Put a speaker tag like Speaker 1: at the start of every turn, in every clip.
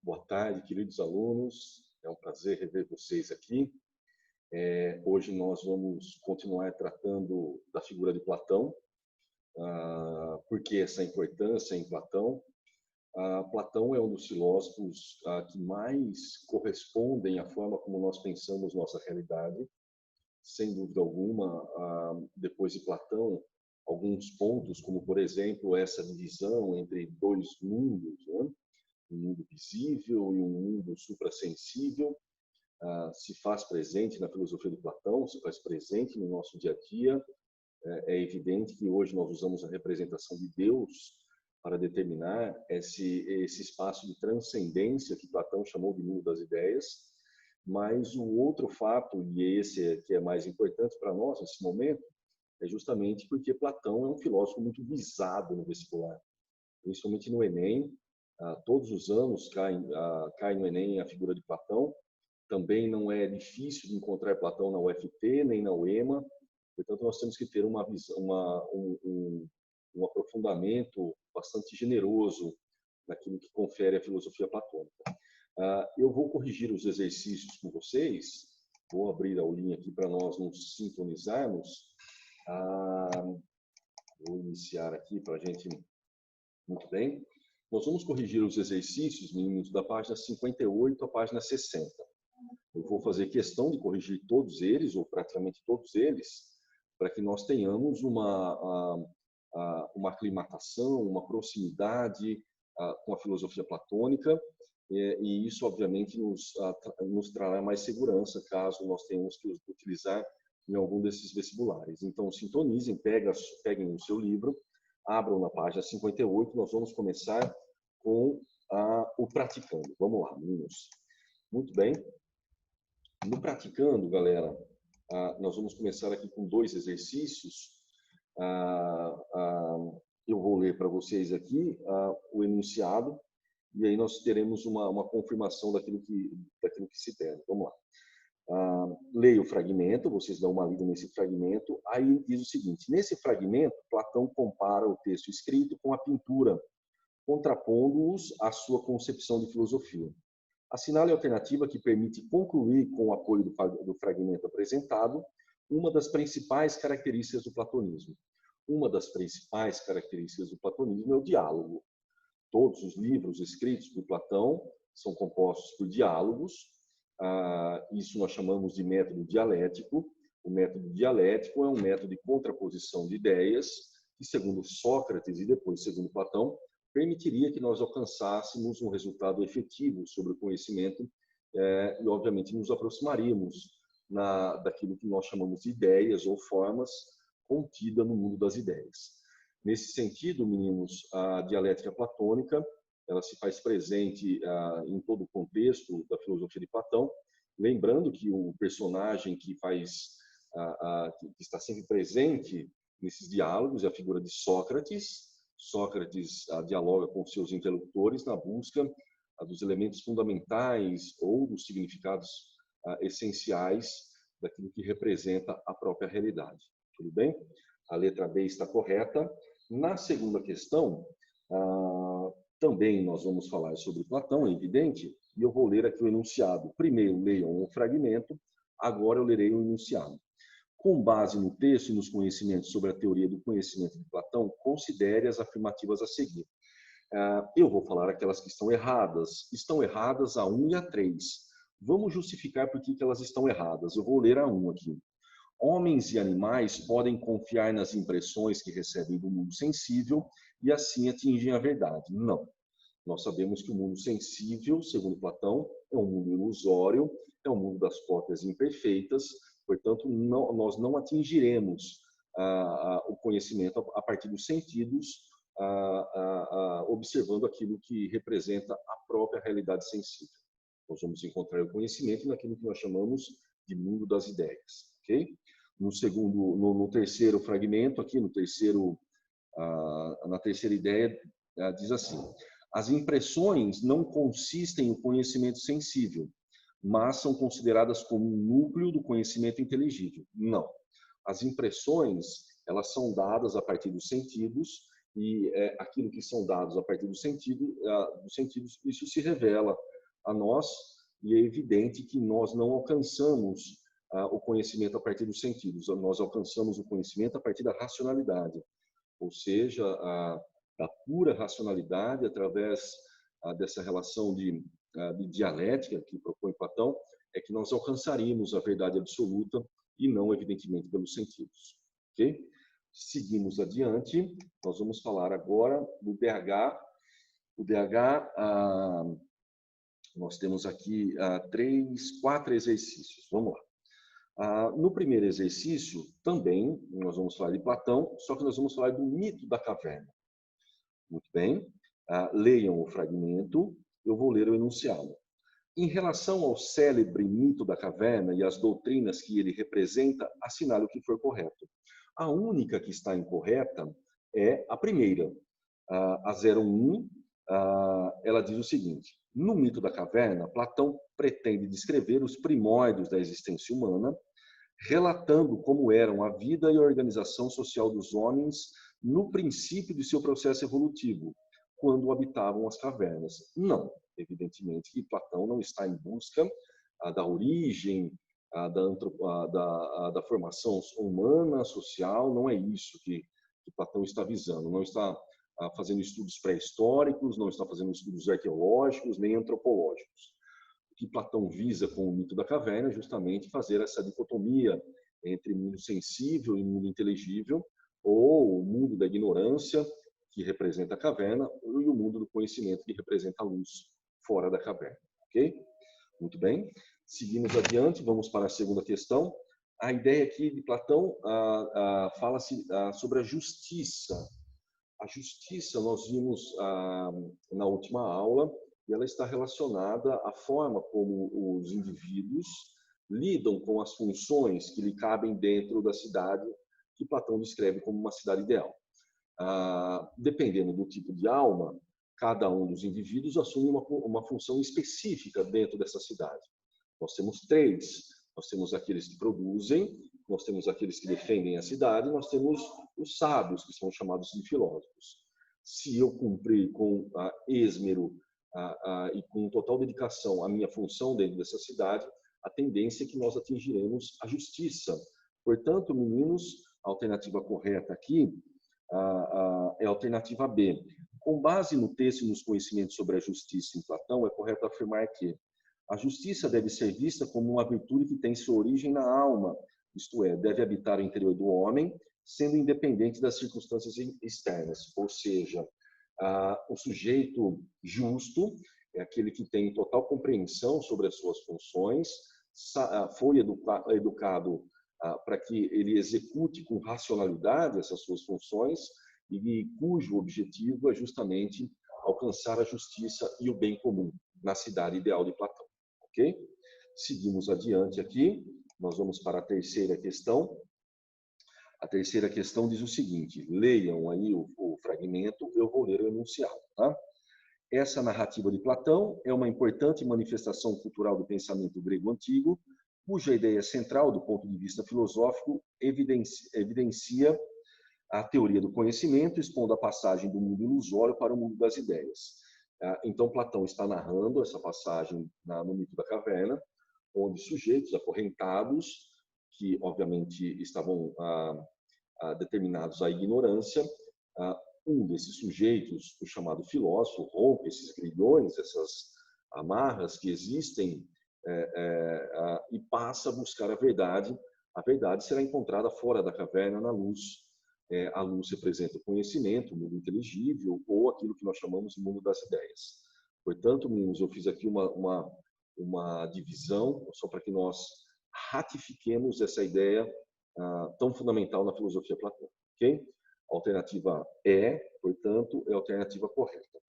Speaker 1: Boa tarde, queridos alunos. É um prazer rever vocês aqui. Hoje nós vamos continuar tratando da figura de Platão. Por que essa importância em Platão? Platão é um dos filósofos que mais correspondem à forma como nós pensamos nossa realidade. Sem dúvida alguma, depois de Platão, alguns pontos, como por exemplo essa divisão entre dois mundos, né? Um mundo visível e um mundo suprassensível, se faz presente na filosofia de Platão, se faz presente no nosso dia a dia. É evidente que hoje nós usamos a representação de Deus para determinar esse espaço de transcendência que Platão chamou de mundo das ideias. Mas o outro fato, e esse que é mais importante para nós nesse momento, é justamente porque Platão é um filósofo muito visado no vestibular, principalmente no Enem. Todos os anos cai no Enem a figura de Platão. Também não é difícil de encontrar Platão na UFT, nem na UEMA. Portanto, nós temos que ter um aprofundamento bastante generoso naquilo que confere a filosofia platônica. Eu vou corrigir os exercícios com vocês. Vou abrir a aulinha aqui para nós nos sintonizarmos. Vou iniciar aqui para a gente... Muito bem. Nós vamos corrigir os exercícios, meninos, da página 58 à página 60. Eu vou fazer questão de corrigir todos eles, ou praticamente todos eles, para que nós tenhamos uma aclimatação, uma proximidade com a filosofia platônica, e isso, obviamente, nos trará mais segurança, caso nós tenhamos que utilizar em algum desses vestibulares. Então, sintonizem, peguem o seu livro, abram na página 58, nós vamos começar com o praticando. Vamos lá, meninos. Muito bem. No praticando, galera, nós vamos começar aqui com dois exercícios. Eu vou ler para vocês aqui o enunciado, e aí nós teremos uma confirmação daquilo que se der. Vamos lá. Leia o fragmento, vocês dão uma lida nesse fragmento. Aí diz o seguinte: nesse fragmento, Platão compara o texto escrito com a pintura, contrapondo-os à sua concepção de filosofia. Assinale a alternativa que permite concluir, com o apoio do fragmento apresentado, uma das principais características do platonismo. Uma das principais características do platonismo é o diálogo. Todos os livros escritos por Platão são compostos por diálogos. Isso nós chamamos de método dialético. O método dialético é um método de contraposição de ideias que, segundo Sócrates e depois segundo Platão, permitiria que nós alcançássemos um resultado efetivo sobre o conhecimento e, obviamente, nos aproximaríamos daquilo que nós chamamos de ideias ou formas contida no mundo das ideias. Nesse sentido, meninos, a dialética platônica ela se faz presente em todo o contexto da filosofia de Platão, lembrando que o personagem que está sempre presente nesses diálogos é a figura de Sócrates. Sócrates dialoga com seus interlocutores na busca dos elementos fundamentais ou dos significados essenciais daquilo que representa a própria realidade. Tudo bem? A letra B está correta. Na segunda questão, também nós vamos falar sobre Platão, é evidente, e eu vou ler aqui o enunciado. Primeiro leiam o fragmento, agora eu lerei o enunciado. Com base no texto e nos conhecimentos sobre a teoria do conhecimento de Platão, considere as afirmativas a seguir. Eu vou falar aquelas que estão erradas. Estão erradas a 1 e a 3. Vamos justificar por que elas estão erradas. Eu vou ler a 1 aqui. Homens e animais podem confiar nas impressões que recebem do mundo sensível e assim atingem a verdade. Não. Nós sabemos que o mundo sensível, segundo Platão, é um mundo ilusório, é um mundo das cópias imperfeitas. Portanto, nós não atingiremos o conhecimento a partir dos sentidos, observando aquilo que representa a própria realidade sensível. Nós vamos encontrar o conhecimento naquilo que nós chamamos de mundo das ideias. Okay? No terceiro fragmento, aqui na terceira ideia, diz assim: as impressões não consistem no conhecimento sensível, mas são consideradas como um núcleo do conhecimento inteligível. Não. As impressões, elas são dadas a partir dos sentidos, e aquilo que são dados a partir dos sentidos, isso se revela a nós, e é evidente que nós não alcançamos o conhecimento a partir dos sentidos, nós alcançamos o conhecimento a partir da racionalidade, ou seja, da pura racionalidade, através dessa relação de dialética que propõe Platão, é que nós alcançaríamos a verdade absoluta e não, evidentemente, pelos sentidos. Ok? Seguimos adiante, nós vamos falar agora do DH. O DH, nós temos aqui quatro exercícios. Vamos lá. No primeiro exercício, também, nós vamos falar de Platão, só que nós vamos falar do mito da caverna. Muito bem. Leiam o fragmento, eu vou ler o enunciado. Em relação ao célebre mito da caverna e as doutrinas que ele representa, assinale o que for correto. A única que está incorreta é a primeira, a 01. Ela diz o seguinte: no mito da caverna, Platão pretende descrever os primórdios da existência humana, relatando como eram a vida e a organização social dos homens no princípio de seu processo evolutivo, quando habitavam as cavernas. Não, evidentemente que Platão não está em busca da origem, da formação humana, social, não é isso que Platão está visando. Não está fazendo estudos pré-históricos, não está fazendo estudos arqueológicos, nem antropológicos. O que Platão visa com o mito da caverna é justamente fazer essa dicotomia entre mundo sensível e mundo inteligível, ou o mundo da ignorância, que representa a caverna, e o mundo do conhecimento, que representa a luz fora da caverna. Ok? Muito bem. Seguimos adiante, vamos para a segunda questão. A ideia aqui de Platão fala-se sobre a justiça. A justiça, nós vimos na última aula, e ela está relacionada à forma como os indivíduos lidam com as funções que lhe cabem dentro da cidade, que Platão descreve como uma cidade ideal. Dependendo do tipo de alma, cada um dos indivíduos assume uma função específica dentro dessa cidade. Nós temos três: nós temos aqueles que produzem, nós temos aqueles que defendem a cidade, nós temos os sábios, que são chamados de filósofos. Se eu cumprir com esmero e com total dedicação a minha função dentro dessa cidade, a tendência é que nós atingiremos a justiça. Portanto, meninos, a alternativa correta aqui é a alternativa B. Com base no texto e nos conhecimentos sobre a justiça em Platão, é correto afirmar que a justiça deve ser vista como uma virtude que tem sua origem na alma, isto é, deve habitar o interior do homem, sendo independente das circunstâncias externas. Ou seja, o sujeito justo é aquele que tem total compreensão sobre as suas funções, foi educado para que ele execute com racionalidade essas suas funções e cujo objetivo é justamente alcançar a justiça e o bem comum na cidade ideal de Platão. Ok? Seguimos adiante aqui, nós vamos para a terceira questão. A terceira questão diz o seguinte: leiam aí o fragmento, eu vou ler o enunciado. Tá? Essa narrativa de Platão é uma importante manifestação cultural do pensamento grego antigo, cuja ideia central, do ponto de vista filosófico, evidencia a teoria do conhecimento, expondo a passagem do mundo ilusório para o mundo das ideias. Então, Platão está narrando essa passagem no mito da caverna, onde sujeitos acorrentados, que obviamente estavam determinados à ignorância, um desses sujeitos, o chamado filósofo, rompe esses grilhões, essas amarras que existem, e passa a buscar a verdade. A verdade será encontrada fora da caverna, na luz. A luz representa o conhecimento, o mundo inteligível, ou aquilo que nós chamamos de mundo das ideias. Portanto, meninos, eu fiz aqui uma divisão, só para que nós ratifiquemos essa ideia tão fundamental na filosofia platônica. Ok? A alternativa portanto, é a alternativa correta.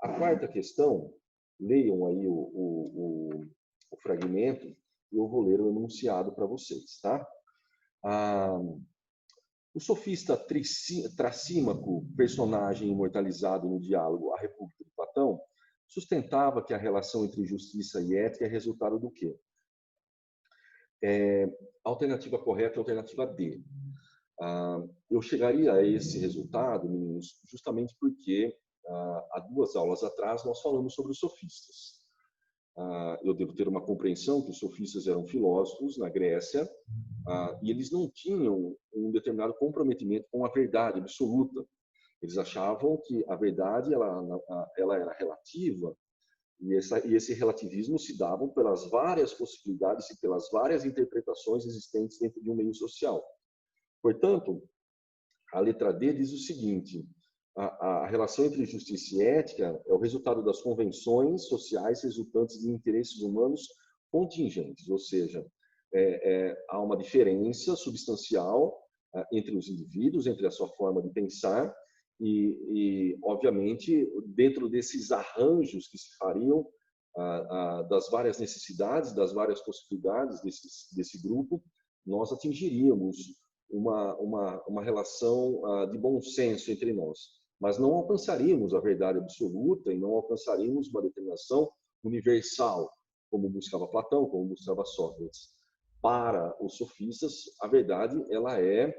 Speaker 1: A quarta questão, leiam aí o fragmento, e eu vou ler o enunciado para vocês. Tá? O sofista Trasímaco, personagem imortalizado no diálogo A República de Platão, sustentava que a relação entre justiça e ética é resultado do quê? A alternativa correta é a alternativa D. Eu chegaria a esse resultado, meninos, justamente porque há 2 aulas atrás nós falamos sobre os sofistas. eu devo ter uma compreensão que os sofistas eram filósofos na Grécia, e eles não tinham um determinado comprometimento com a verdade absoluta. Eles achavam que a verdade ela era relativa, e esse relativismo se dava pelas várias possibilidades e pelas várias interpretações existentes dentro de um meio social. Portanto, a letra D diz o seguinte: a relação entre justiça e ética é o resultado das convenções sociais resultantes de interesses humanos contingentes, ou seja, há uma diferença substancial entre os indivíduos, entre a sua forma de pensar obviamente, dentro desses arranjos que se fariam das várias necessidades, das várias possibilidades desse grupo, nós atingiríamos uma relação de bom senso entre nós. Mas não alcançaríamos a verdade absoluta e não alcançaríamos uma determinação universal, como buscava Platão, como buscava Sócrates. Para os sofistas, a verdade ela é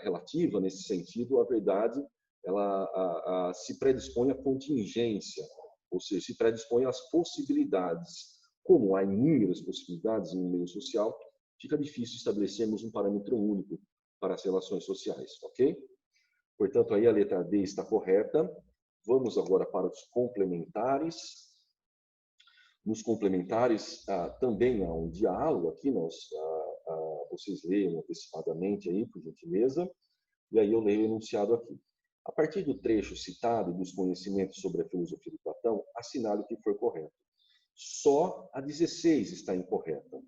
Speaker 1: relativa nesse sentido. A verdade ela se predispõe à contingência, ou seja, se predispõe às possibilidades. Como há inúmeras possibilidades em um meio social, fica difícil estabelecermos um parâmetro único para as relações sociais, ok? Portanto, aí a letra D está correta. Vamos agora para os complementares. Nos complementares, também há um diálogo aqui, vocês leiam antecipadamente aí, por gentileza, e aí eu leio o enunciado aqui. A partir do trecho citado e dos conhecimentos sobre a filosofia de Platão, assinale o que for correto. Só a 16 está incorreta.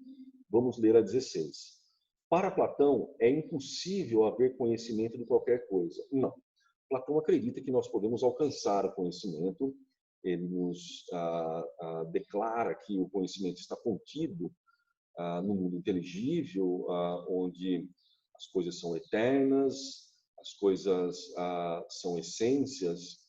Speaker 1: Vamos ler a 16. Para Platão, é impossível haver conhecimento de qualquer coisa. Não. Platão acredita que nós podemos alcançar o conhecimento. Ele nos declara que o conhecimento está contido no mundo inteligível, onde as coisas são eternas, as coisas são essências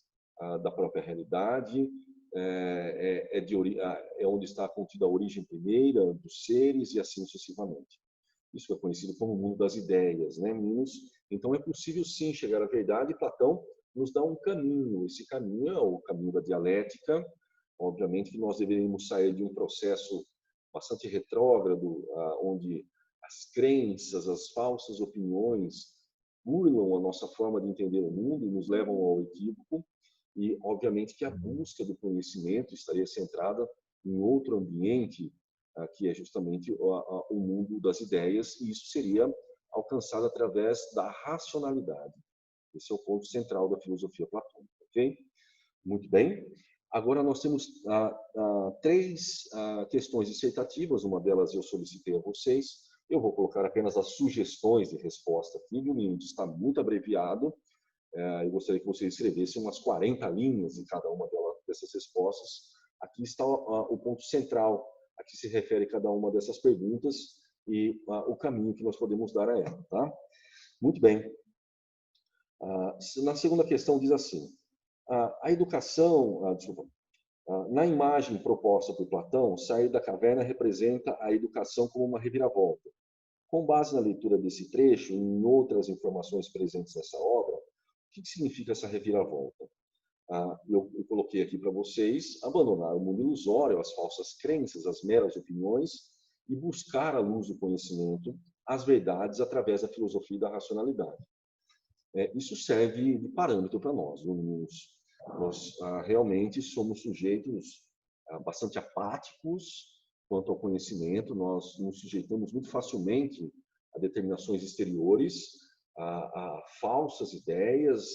Speaker 1: da própria realidade, é onde está contida a origem primeira dos seres e assim sucessivamente. Isso é conhecido como o mundo das ideias, né, meninos? Então é possível sim chegar à verdade, e Platão nos dá um caminho. Esse caminho é o caminho da dialética. Obviamente que nós deveríamos sair de um processo bastante retrógrado, onde as crenças, as falsas opiniões burlam a nossa forma de entender o mundo e nos levam ao equívoco. E, obviamente, que a busca do conhecimento estaria centrada em outro ambiente, que é justamente o mundo das ideias, e isso seria alcançado através da racionalidade. Esse é o ponto central da filosofia platônica, ok? Muito bem. Agora nós temos três questões dissertativas, uma delas eu solicitei a vocês. Eu vou colocar apenas as sugestões de resposta aqui, viu, meninos? Está muito abreviado. Eu gostaria que vocês escrevessem umas 40 linhas em cada uma dessas respostas. Aqui está o ponto central, a que se refere cada uma dessas perguntas e o caminho que nós podemos dar a ela, tá? Muito bem. Na segunda questão diz assim: a educação, na imagem proposta por Platão, sair da caverna representa a educação como uma reviravolta. Com base na leitura desse trecho e em outras informações presentes nessa obra, o que significa essa reviravolta? Eu coloquei aqui para vocês: abandonar o mundo ilusório, as falsas crenças, as meras opiniões e buscar a luz do conhecimento, as verdades através da filosofia e da racionalidade. Isso serve de parâmetro para nós. Nós realmente somos sujeitos bastante apáticos quanto ao conhecimento. Nós nos sujeitamos muito facilmente a determinações exteriores, a falsas ideias,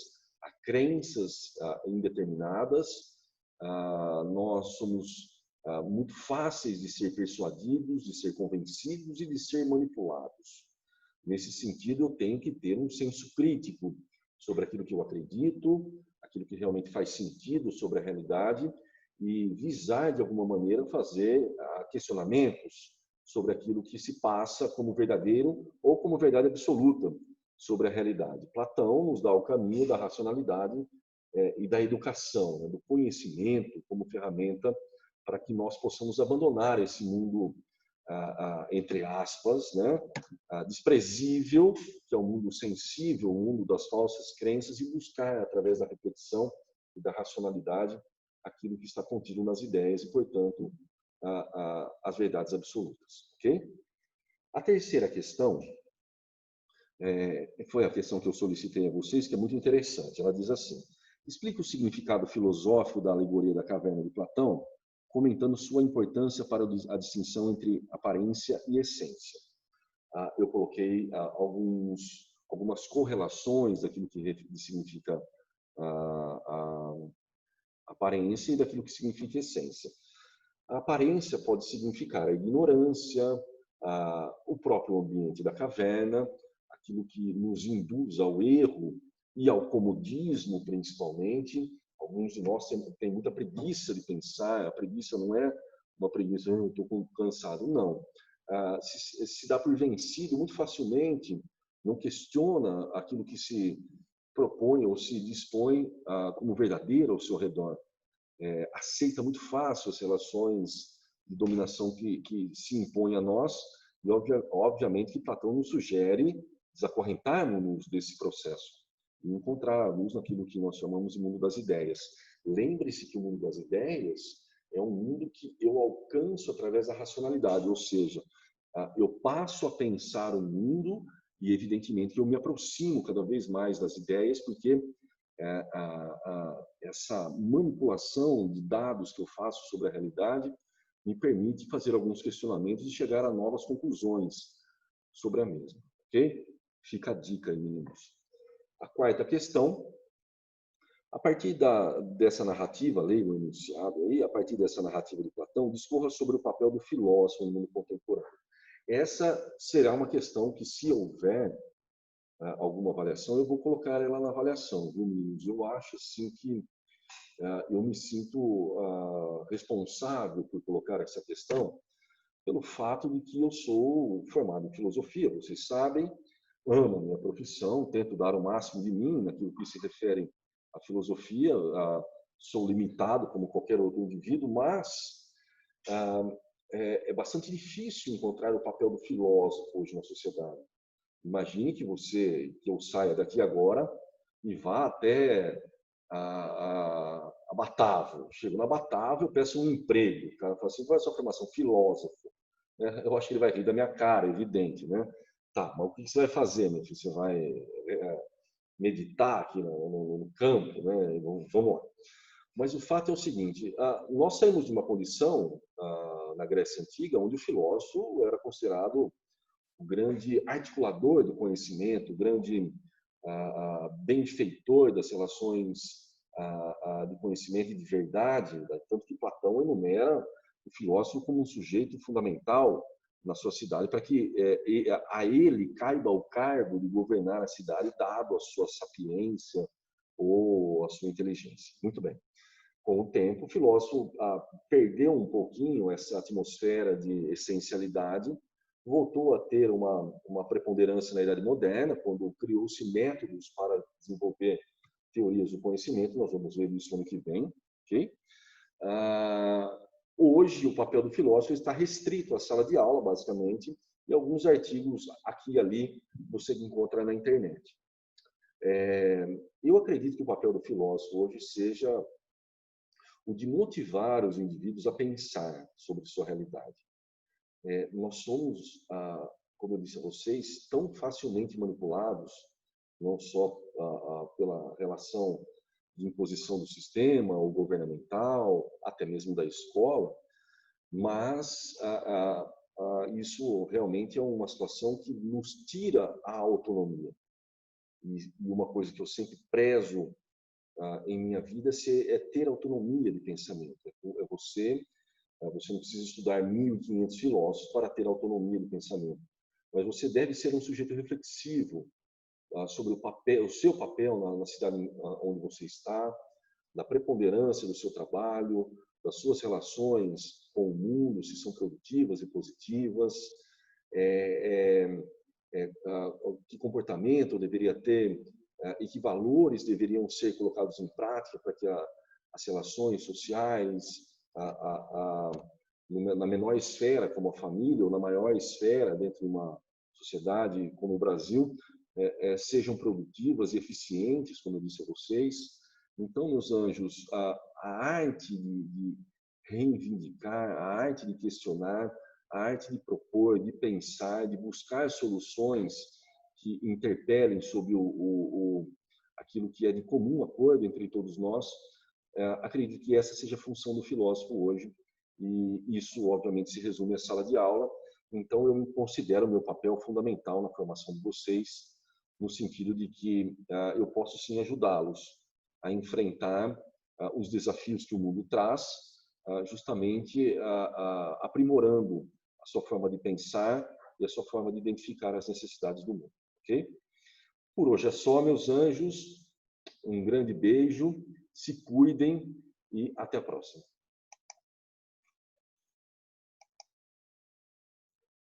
Speaker 1: a crenças indeterminadas. Nós somos muito fáceis de ser persuadidos, de ser convencidos e de ser manipulados. Nesse sentido, eu tenho que ter um senso crítico sobre aquilo que eu acredito, aquilo que realmente faz sentido sobre a realidade e visar, de alguma maneira, fazer questionamentos sobre aquilo que se passa como verdadeiro ou como verdade absoluta sobre a realidade. Platão nos dá o caminho da racionalidade e da educação, né, do conhecimento como ferramenta para que nós possamos abandonar esse mundo entre aspas, né, desprezível, que é o mundo sensível, o mundo das falsas crenças, e buscar, através da reflexão e da racionalidade, aquilo que está contido nas ideias e, portanto, as verdades absolutas, ok? A terceira questão foi a questão que eu solicitei a vocês, que é muito interessante. Ela diz assim: explica o significado filosófico da alegoria da caverna de Platão, comentando sua importância para a distinção entre aparência e essência. Eu coloquei algumas correlações daquilo que significa a aparência e daquilo que significa essência. A aparência pode significar a ignorância, o próprio ambiente da caverna, aquilo que nos induz ao erro e ao comodismo, principalmente. Alguns de nós têm muita preguiça de pensar. A preguiça não é uma preguiça, eu estou cansado, não. Se dá por vencido muito facilmente, não questiona aquilo que se propõe ou se dispõe como verdadeiro ao seu redor. Aceita muito fácil as relações de dominação que se impõem a nós, e obviamente que Platão nos sugere desacorrentarmos desse processo e encontrar a luz naquilo que nós chamamos de mundo das ideias. Lembre-se que o mundo das ideias é um mundo que eu alcanço através da racionalidade, ou seja, eu passo a pensar o mundo e, evidentemente, que eu me aproximo cada vez mais das ideias, porque essa manipulação de dados que eu faço sobre a realidade me permite fazer alguns questionamentos e chegar a novas conclusões sobre a mesma, ok? Fica a dica aí, meninos. A quarta questão: a partir dessa narrativa, leia o enunciado aí, a partir dessa narrativa de Platão, discorra sobre o papel do filósofo no mundo contemporâneo. Essa será uma questão que, se houver alguma avaliação, eu vou colocar ela na avaliação, viu, meninos? Eu acho, assim, que eu me sinto responsável por colocar essa questão pelo fato de que eu sou formado em filosofia, vocês sabem, amo a minha profissão, tento dar o máximo de mim naquilo que se refere à filosofia, sou limitado como qualquer outro indivíduo, mas é bastante difícil encontrar o papel do filósofo hoje na sociedade. Imagine que eu saia daqui agora e vá até a Batavo. Chego na Batavo, eu peço um emprego. O cara fala assim: qual é a sua formação? Filósofo. Eu acho que ele vai rir da minha cara, evidente, né? Tá, mas o que você vai fazer, meu filho? Você vai meditar aqui no campo, né? Vamos lá. Mas o fato é o seguinte: nós saímos de uma condição na Grécia Antiga onde o filósofo era considerado o grande articulador do conhecimento, o grande benfeitor das relações de conhecimento e de verdade, tanto que Platão enumera o filósofo como um sujeito fundamental na sua cidade, para que a ele caiba o cargo de governar a cidade, dado a sua sapiência ou a sua inteligência. Muito bem. Com o tempo, o filósofo perdeu um pouquinho essa atmosfera de essencialidade, voltou a ter uma preponderância na Idade Moderna, quando criou-se métodos para desenvolver teorias do conhecimento. Nós vamos ver isso no ano que vem, ok? Hoje, o papel do filósofo está restrito à sala de aula, basicamente, e alguns artigos aqui e ali você encontra na internet. Eu acredito que o papel do filósofo hoje seja o de motivar os indivíduos a pensar sobre sua realidade. Nós somos, como eu disse a vocês, tão facilmente manipulados, não só pela relação de imposição do sistema, ou governamental, até mesmo da escola, mas isso realmente é uma situação que nos tira a autonomia. E uma coisa que eu sempre prezo em minha vida é ter autonomia de pensamento. Você não precisa estudar 1.500 filósofos para ter autonomia de pensamento, mas você deve ser um sujeito reflexivo sobre o seu papel na cidade onde você está, da preponderância do seu trabalho, das suas relações com o mundo, se são produtivas e positivas, que comportamento eu deveria ter e que valores deveriam ser colocados em prática para que as relações sociais, na menor esfera, como a família, ou na maior esfera, dentro de uma sociedade como o Brasil, sejam produtivas e eficientes, como eu disse a vocês. Então, meus anjos, a arte de reivindicar, a arte de questionar, a arte de propor, de pensar, de buscar soluções que interpelem sobre aquilo que é de comum acordo entre todos nós. Acredito que essa seja a função do filósofo hoje, e isso, obviamente, se resume à sala de aula. Então, eu considero o meu papel fundamental na formação de vocês, no sentido de que eu posso, sim, ajudá-los a enfrentar os desafios que o mundo traz, justamente aprimorando a sua forma de pensar e a sua forma de identificar as necessidades do mundo, ok? Por hoje é só, meus anjos. Um grande beijo, se cuidem e até a próxima.